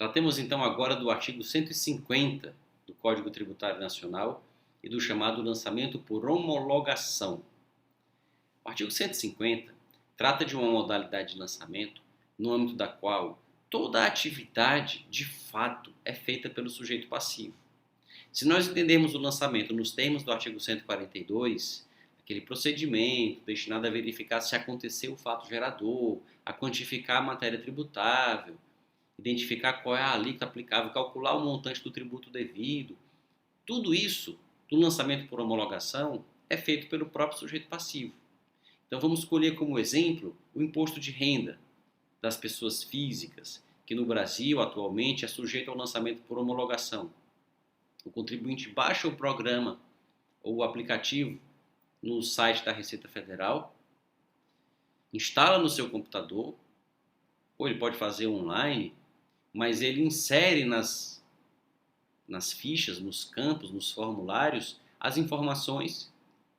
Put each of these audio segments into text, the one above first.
Tratemos então agora do artigo 150 do Código Tributário Nacional e do chamado lançamento por homologação. O artigo 150 trata de uma modalidade de lançamento no âmbito da qual toda a atividade, de fato, é feita pelo sujeito passivo. Se nós entendermos o lançamento nos termos do artigo 142, aquele procedimento destinado a verificar se aconteceu o fato gerador, a quantificar a matéria tributável, identificar qual é a alíquota aplicável, calcular o montante do tributo devido, tudo isso, do lançamento por homologação, é feito pelo próprio sujeito passivo. Então vamos escolher como exemplo o imposto de renda das pessoas físicas, que no Brasil atualmente é sujeito ao lançamento por homologação. O contribuinte baixa o programa ou o aplicativo no site da Receita Federal, instala no seu computador, ou ele pode fazer online, mas ele insere nas fichas, nos campos, nos formulários, as informações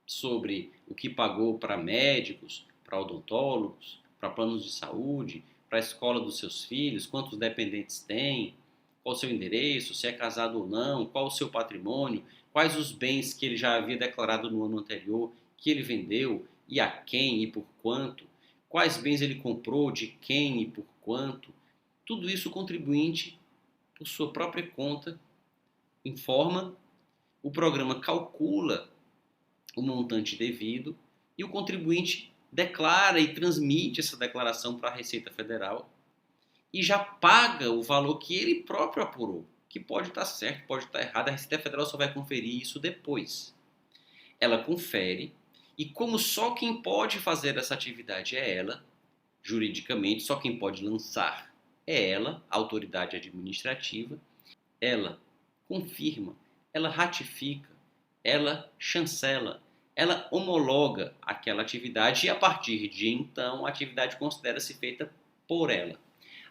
sobre o que pagou para médicos, para odontólogos, para planos de saúde, para a escola dos seus filhos, quantos dependentes tem, qual o seu endereço, se é casado ou não, qual o seu patrimônio, quais os bens que ele já havia declarado no ano anterior, que ele vendeu e a quem e por quanto, quais bens ele comprou, de quem e por quanto. Tudo isso o contribuinte, por sua própria conta, informa, o programa calcula o montante devido e o contribuinte declara e transmite essa declaração para a Receita Federal e já paga o valor que ele próprio apurou, que pode estar certo, pode estar errado, a Receita Federal só vai conferir isso depois. Ela confere e como só quem pode fazer essa atividade é ela, juridicamente, só quem pode lançar é ela, a autoridade administrativa, ela confirma, ela ratifica, ela chancela, ela homologa aquela atividade e a partir de então a atividade considera-se feita por ela.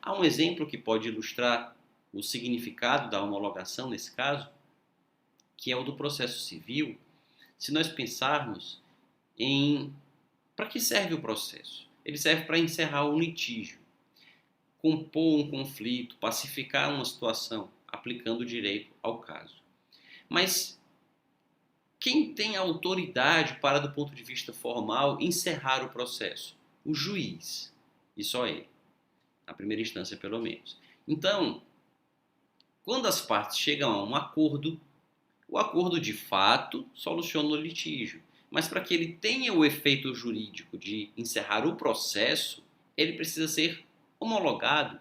Há um exemplo que pode ilustrar o significado da homologação nesse caso, que é o do processo civil. Se nós pensarmos em para que serve o processo? Ele serve para encerrar um litígio, compor um conflito, pacificar uma situação, aplicando o direito ao caso. Mas quem tem autoridade para, do ponto de vista formal, encerrar o processo? O juiz, e só ele, na primeira instância pelo menos. Então, quando as partes chegam a um acordo, o acordo de fato soluciona o litígio, mas para que ele tenha o efeito jurídico de encerrar o processo, ele precisa ser homologado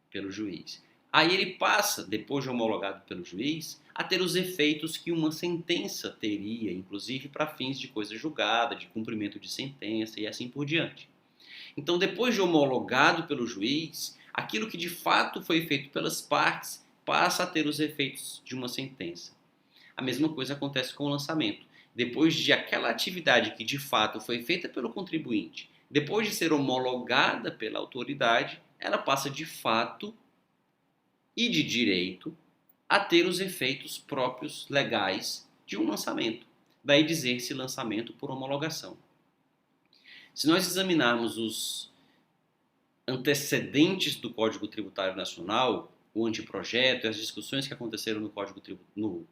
pelo juiz. Aí ele passa, depois de homologado pelo juiz, a ter os efeitos que uma sentença teria, inclusive para fins de coisa julgada, de cumprimento de sentença e assim por diante. Então, depois de homologado pelo juiz, aquilo que de fato foi feito pelas partes passa a ter os efeitos de uma sentença. A mesma coisa acontece com o lançamento. Depois de aquela atividade que de fato foi feita pelo contribuinte, depois de ser homologada pela autoridade, ela passa de fato e de direito a ter os efeitos próprios legais de um lançamento. Daí dizer-se lançamento por homologação. Se nós examinarmos os antecedentes do Código Tributário Nacional, o anteprojeto e as discussões que aconteceram no Código Tributário,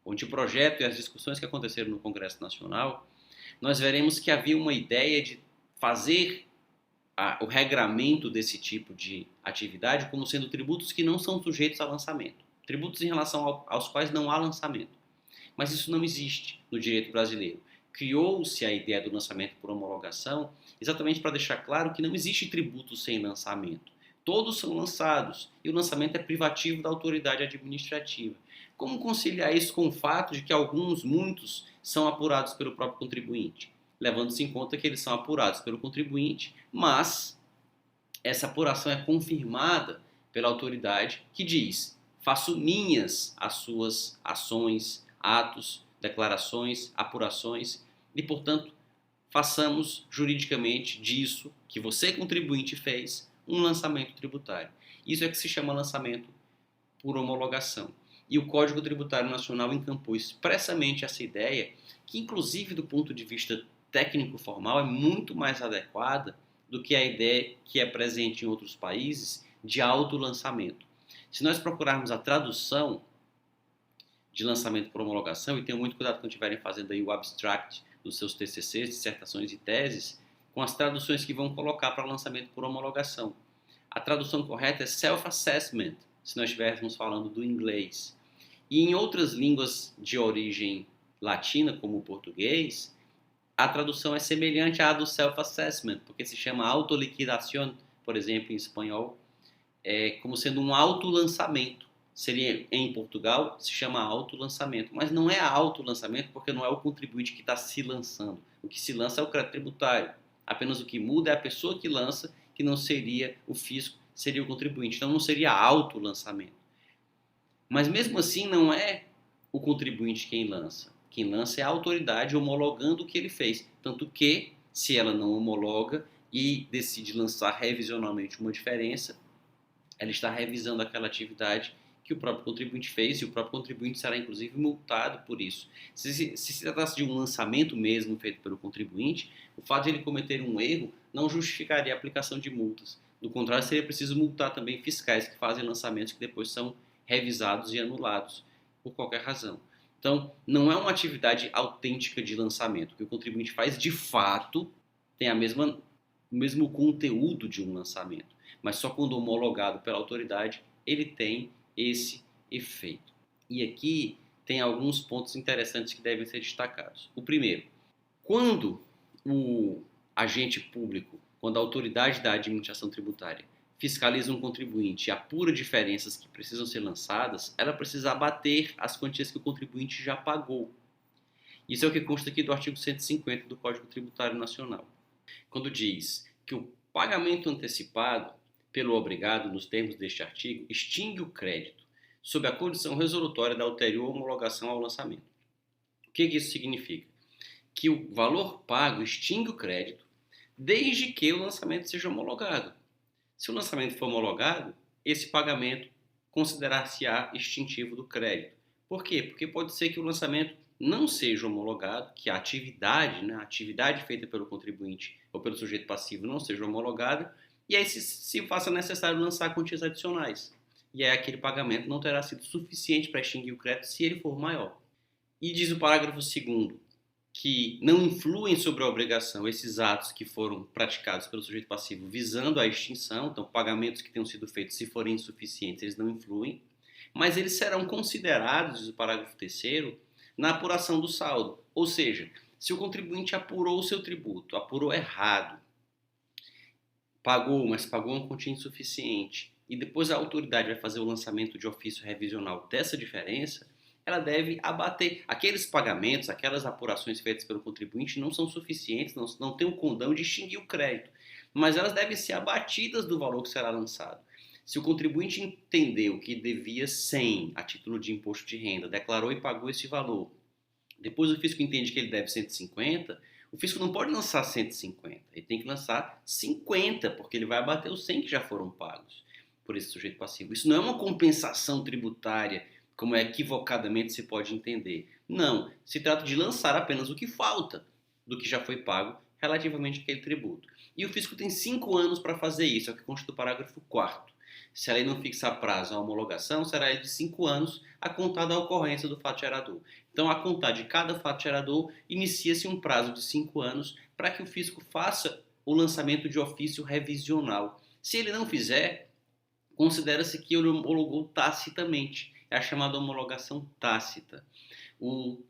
o anteprojeto e as discussões que aconteceram no Congresso Nacional, nós veremos que havia uma ideia de fazer o regramento desse tipo de atividade como sendo tributos que não são sujeitos a lançamento. Tributos em relação aos quais não há lançamento. Mas isso não existe no direito brasileiro. Criou-se a ideia do lançamento por homologação exatamente para deixar claro que não existe tributo sem lançamento. Todos são lançados e o lançamento é privativo da autoridade administrativa. Como conciliar isso com o fato de que muitos, são apurados pelo próprio contribuinte? Levando-se em conta que eles são apurados pelo contribuinte, mas essa apuração é confirmada pela autoridade que diz: faço minhas as suas ações, atos, declarações, apurações e, portanto, façamos juridicamente disso que você, contribuinte, fez um lançamento tributário. Isso é que se chama lançamento por homologação. E o Código Tributário Nacional encampou expressamente essa ideia, que inclusive do ponto de vista técnico-formal é muito mais adequada do que a ideia que é presente em outros países de autolançamento. Se nós procurarmos a tradução de lançamento por homologação, e tenham muito cuidado quando estiverem fazendo aí o abstract dos seus TCCs, dissertações e teses, com as traduções que vão colocar para lançamento por homologação. A tradução correta é self-assessment, se nós estivéssemos falando do inglês. E em outras línguas de origem latina, como o português, a tradução é semelhante à do self-assessment, porque se chama autoliquidación, por exemplo, em espanhol, como sendo um autolançamento. Seria em Portugal, se chama autolançamento, mas não é autolançamento porque não é o contribuinte que está se lançando. O que se lança é o crédito tributário. Apenas o que muda é a pessoa que lança, que não seria o fisco, seria o contribuinte. Então não seria autolançamento. Mas mesmo assim não é o contribuinte quem lança. Quem lança é a autoridade homologando o que ele fez. Tanto que, se ela não homologa e decide lançar revisionalmente uma diferença, ela está revisando aquela atividade que o próprio contribuinte fez e o próprio contribuinte será inclusive multado por isso. Se tratasse de um lançamento mesmo feito pelo contribuinte, o fato de ele cometer um erro não justificaria a aplicação de multas. Do contrário, seria preciso multar também fiscais que fazem lançamentos que depois são revisados e anulados por qualquer razão. Então, não é uma atividade autêntica de lançamento. O que o contribuinte faz, de fato, tem o mesmo conteúdo de um lançamento, mas só quando homologado pela autoridade, ele tem esse efeito. E aqui tem alguns pontos interessantes que devem ser destacados. O primeiro, quando o agente público, quando a autoridade da administração tributária fiscaliza um contribuinte e apura diferenças que precisam ser lançadas, ela precisa abater as quantias que o contribuinte já pagou. Isso é o que consta aqui do artigo 150 do Código Tributário Nacional. Quando diz que o pagamento antecipado pelo obrigado, nos termos deste artigo, extingue o crédito, sob a condição resolutória da ulterior homologação ao lançamento. O que isso significa? Que o valor pago extingue o crédito, desde que o lançamento seja homologado. Se o lançamento for homologado, esse pagamento considerar-se-á extintivo do crédito. Por quê? Porque pode ser que o lançamento não seja homologado, que a atividade feita pelo contribuinte ou pelo sujeito passivo não seja homologada, e aí se faça necessário lançar quantias adicionais. E aí aquele pagamento não terá sido suficiente para extinguir o crédito se ele for maior. E diz o parágrafo 2º que não influem sobre a obrigação esses atos que foram praticados pelo sujeito passivo visando a extinção, então pagamentos que tenham sido feitos, se forem insuficientes, eles não influem, mas eles serão considerados, diz o parágrafo 3º, na apuração do saldo. Ou seja, se o contribuinte apurou o seu tributo, apurou errado, pagou, mas pagou uma quantia insuficiente, e depois a autoridade vai fazer o lançamento de ofício revisional dessa diferença, ela deve abater. Aqueles pagamentos, aquelas apurações feitas pelo contribuinte não são suficientes, não tem o condão de extinguir o crédito, mas elas devem ser abatidas do valor que será lançado. Se o contribuinte entendeu que devia 100 a título de imposto de renda, declarou e pagou esse valor, depois o fisco entende que ele deve 150, o fisco não pode lançar 150, ele tem que lançar 50, porque ele vai abater os 100 que já foram pagos por esse sujeito passivo. Isso não é uma compensação tributária, como equivocadamente se pode entender. Não, se trata de lançar apenas o que falta do que já foi pago relativamente àquele tributo. E o fisco tem 5 anos para fazer isso, é o que consta do parágrafo 4º. Se a lei não fixar prazo à homologação, será de 5 anos a contar da ocorrência do fato gerador. Então, a contar de cada fato gerador, inicia-se um prazo de 5 anos para que o fisco faça o lançamento de ofício revisional. Se ele não fizer, considera-se que ele homologou tacitamente. É a chamada homologação tácita. O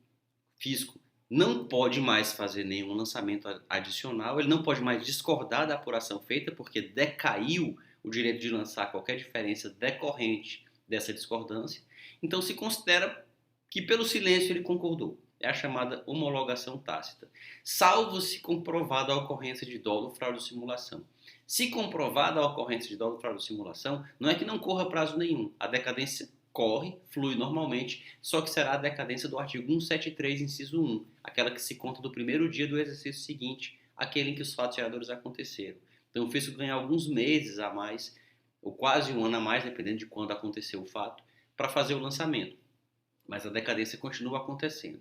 fisco não pode mais fazer nenhum lançamento adicional, ele não pode mais discordar da apuração feita, porque decaiu o direito de lançar qualquer diferença decorrente dessa discordância. Então se considera que pelo silêncio ele concordou. É a chamada homologação tácita. Salvo se comprovada a ocorrência de dolo, fraude ou simulação. Se comprovada a ocorrência de dolo, fraude ou simulação, não é que não corra prazo nenhum. A decadência corre, flui normalmente, só que será a decadência do artigo 173, inciso 1, aquela que se conta do primeiro dia do exercício seguinte, aquele em que os fatos geradores aconteceram. Então o fisco ganha alguns meses a mais, ou quase um ano a mais, dependendo de quando aconteceu o fato, para fazer o lançamento. Mas a decadência continua acontecendo.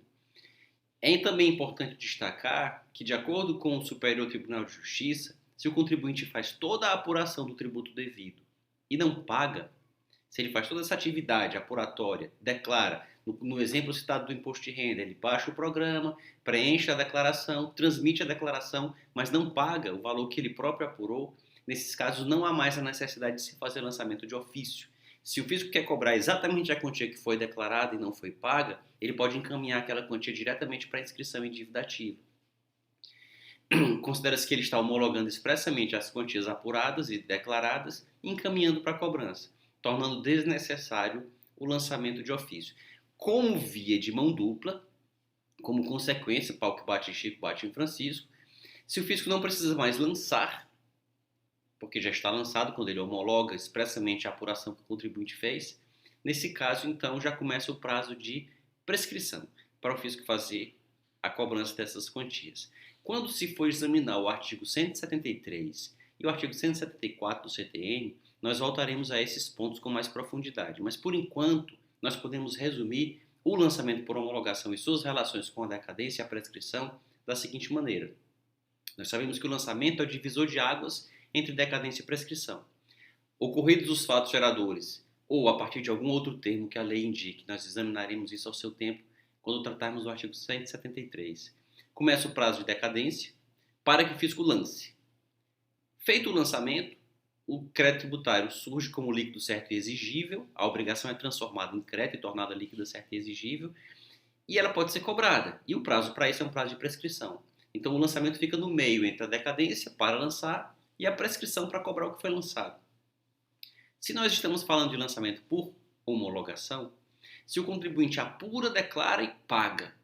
É também importante destacar que, de acordo com o Superior Tribunal de Justiça, se o contribuinte faz toda a apuração do tributo devido e não paga, Se ele faz toda essa atividade apuratória, declara, no exemplo citado do imposto de renda, ele baixa o programa, preenche a declaração, transmite a declaração, mas não paga o valor que ele próprio apurou, nesses casos não há mais a necessidade de se fazer lançamento de ofício. Se o fisco quer cobrar exatamente a quantia que foi declarada e não foi paga, ele pode encaminhar aquela quantia diretamente para a inscrição em dívida ativa. Considera-se que ele está homologando expressamente as quantias apuradas e declaradas e encaminhando para a cobrança, tornando desnecessário o lançamento de ofício. Como via de mão dupla, como consequência, pau que bate em Chico, bate em Francisco, se o fisco não precisa mais lançar, porque já está lançado quando ele homologa expressamente a apuração que o contribuinte fez, nesse caso, então, já começa o prazo de prescrição para o fisco fazer a cobrança dessas quantias. Quando se for examinar o artigo 173 e o artigo 174 do CTN, nós voltaremos a esses pontos com mais profundidade. Mas, por enquanto, nós podemos resumir o lançamento por homologação e suas relações com a decadência e a prescrição da seguinte maneira. Nós sabemos que o lançamento é o divisor de águas entre decadência e prescrição. Ocorridos os fatos geradores, ou a partir de algum outro termo que a lei indique, nós examinaremos isso ao seu tempo quando tratarmos do artigo 173. Começa o prazo de decadência para que o fisco lance. Feito o lançamento, o crédito tributário surge como líquido certo e exigível, a obrigação é transformada em crédito e tornada líquida certa e exigível, e ela pode ser cobrada. E o prazo para isso é um prazo de prescrição. Então o lançamento fica no meio entre a decadência para lançar e a prescrição para cobrar o que foi lançado. Se nós estamos falando de lançamento por homologação, se o contribuinte apura, declara e paga,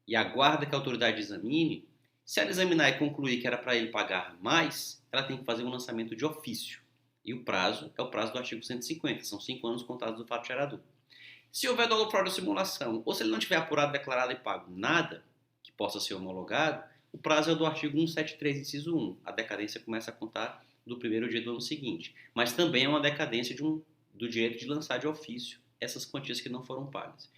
e aguarda que a autoridade examine, se ela examinar e concluir que era para ele pagar mais, ela tem que fazer um lançamento de ofício. E o prazo é o prazo do artigo 150, são 5 anos contados do fato gerador. Se houver dolo, fraude ou simulação, ou se ele não tiver apurado, declarado e pago nada que possa ser homologado, o prazo é do artigo 173, inciso 1. A decadência começa a contar do primeiro dia do ano seguinte. Mas também é uma decadência do direito de lançar de ofício essas quantias que não foram pagas.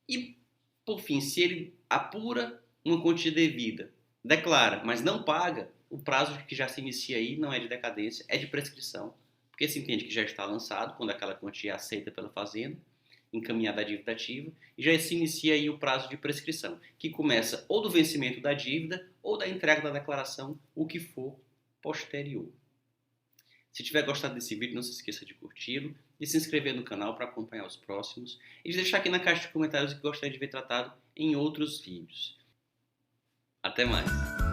E, por fim, se ele apura uma quantia devida, declara, mas não paga, o prazo que já se inicia aí não é de decadência, é de prescrição, porque se entende que já está lançado, quando aquela quantia é aceita pela fazenda, encaminhada à dívida ativa, e já se inicia aí o prazo de prescrição, que começa ou do vencimento da dívida ou da entrega da declaração, o que for posterior. Se tiver gostado desse vídeo, não se esqueça de curti-lo, de se inscrever no canal para acompanhar os próximos e de deixar aqui na caixa de comentários o que gostaria de ver tratado em outros vídeos. Até mais!